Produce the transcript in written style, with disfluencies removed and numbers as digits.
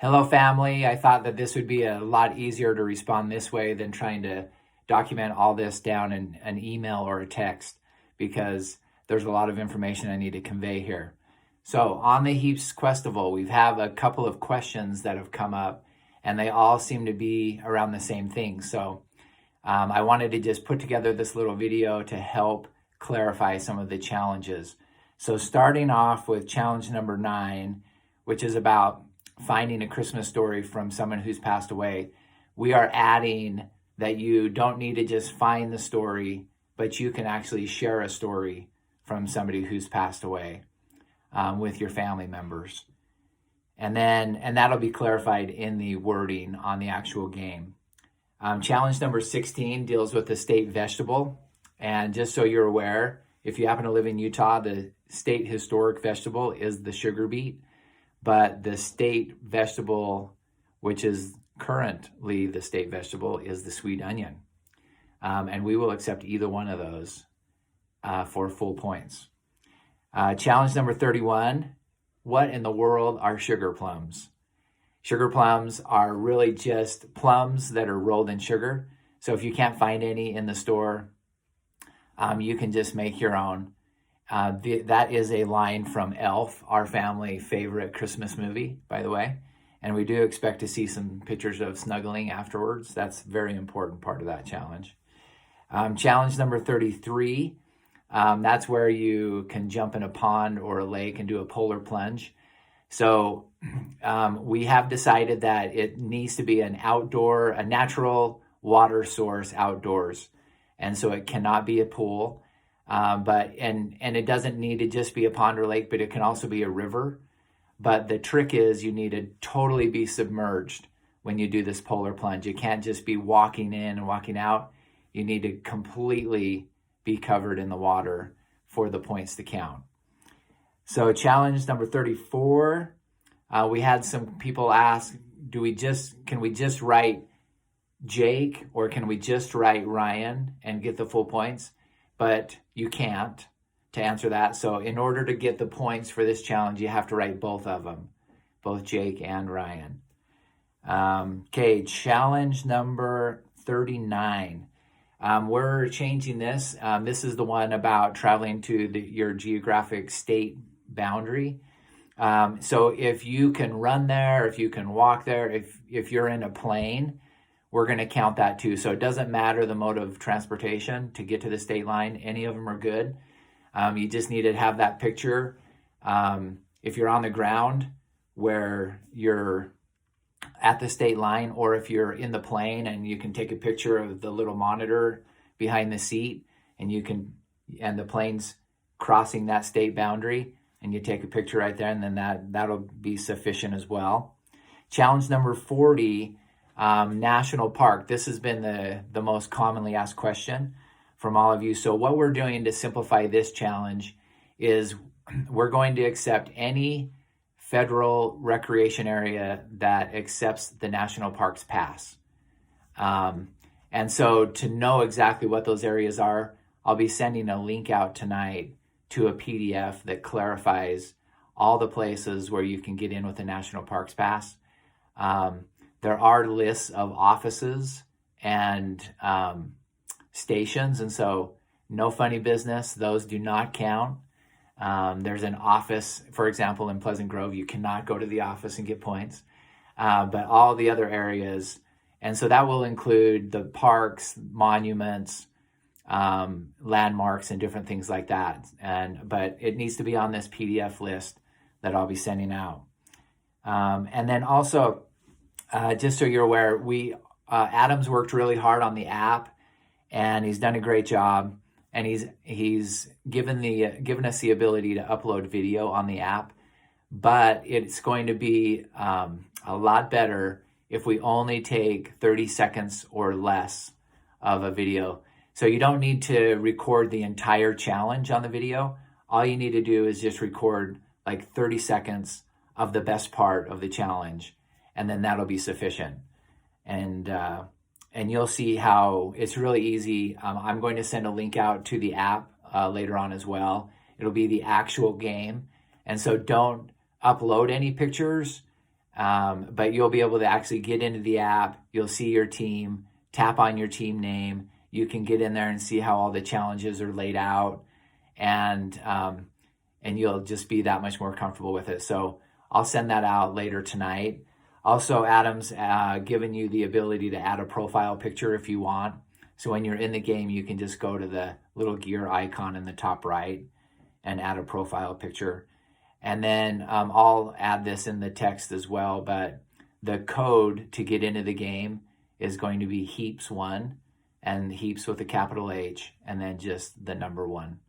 Hello, family. I thought that this would be a lot easier to respond this way than trying to document all this down in an email or a text because there's a lot of information I need to convey here. So on the Heaps Questival, we have a couple of questions that have come up and they all seem to be around the same thing. So I wanted to just put together this little video to help clarify some of the challenges. So starting off with challenge number 9, which is about finding a Christmas story from someone who's passed away, we are adding that you don't need to just find the story, but you can actually share a story from somebody who's passed away with your family members. And that'll be clarified in the wording on the actual game. Challenge number 16 deals with the state vegetable. And just so you're aware, if you happen to live in Utah, the state historic vegetable is the sugar beet. But the state vegetable, which is currently the state vegetable, is the sweet onion. And we will accept either one of those for full points. Challenge number 31, what in the world are sugar plums? Sugar plums are really just plums that are rolled in sugar. So if you can't find any in the store, you can just make your own. That is a line from Elf, our family favorite Christmas movie, by the way. And we do expect to see some pictures of snuggling afterwards. That's a very important part of that challenge. Challenge number 33, that's where you can jump in a pond or a lake and do a polar plunge. So we have decided that it needs to be a natural water source outdoors. And so it cannot be a pool. But it doesn't need to just be a pond or lake, but it can also be a river. But the trick is you need to totally be submerged when you do this polar plunge. You can't just be walking in and walking out. You need to completely be covered in the water for the points to count. So challenge number 34, we had some people ask, can we just write Jake or can we just write Ryan and get the full points? But you can't to answer that. So in order to get the points for this challenge, you have to write both of them, both Jake and Ryan. Okay, challenge number 39. We're changing this. This is the one about traveling to your geographic state boundary. So if you can run there, if you can walk there, if you're in a plane, we're going to count that too. So it doesn't matter the mode of transportation to get to the state line. Any of them are good. You just need to have that picture. If you're on the ground where you're at the state line, or if you're in the plane and you can take a picture of the little monitor behind the seat and the plane's crossing that state boundary and you take a picture right there, and then that'll be sufficient as well. Challenge number 40, national park. This has been the most commonly asked question from all of you. So what we're doing to simplify this challenge is we're going to accept any federal recreation area that accepts the National Parks Pass. And so to know exactly what those areas are, I'll be sending a link out tonight to a PDF that clarifies all the places where you can get in with the National Parks Pass. There are lists of offices and stations, and so no funny business. Those do not count. There's an office, for example, in Pleasant Grove. You cannot go to the office and get points, but all the other areas. And so that will include the parks, monuments, landmarks, and different things like that. But it needs to be on this PDF list that I'll be sending out. And then also, just so you're aware, Adam's worked really hard on the app, and he's done a great job. And he's given us the ability to upload video on the app, but it's going to be a lot better if we only take 30 seconds or less of a video. So you don't need to record the entire challenge on the video. All you need to do is just record like 30 seconds of the best part of the challenge, and then that'll be sufficient. And you'll see how it's really easy. I'm going to send a link out to the app later on as well. It'll be the actual game. And so don't upload any pictures. But you'll be able to actually get into the app. You'll see your team, tap on your team name. You can get in there and see how all the challenges are laid out, and you'll just be that much more comfortable with it. So I'll send that out later tonight. Also, Adam's given you the ability to add a profile picture if you want. So when you're in the game, you can just go to the little gear icon in the top right and add a profile picture. And then I'll add this in the text as well, but the code to get into the game is going to be Heaps1, and Heaps with a capital H, and then just the number 1.